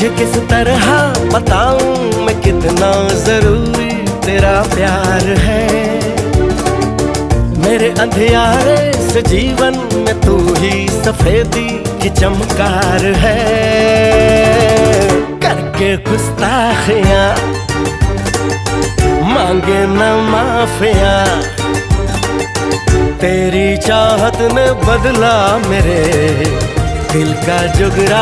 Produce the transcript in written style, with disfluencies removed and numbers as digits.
तुझे किस तरह बताऊं मैं कितना जरूरी तेरा प्यार है। मेरे अंधियारे से जीवन में तू ही सफेदी की चमकार है। करके गुस्ताखियां मांगे न माफिया, तेरी चाहत ने बदला मेरे दिल का जुगरा।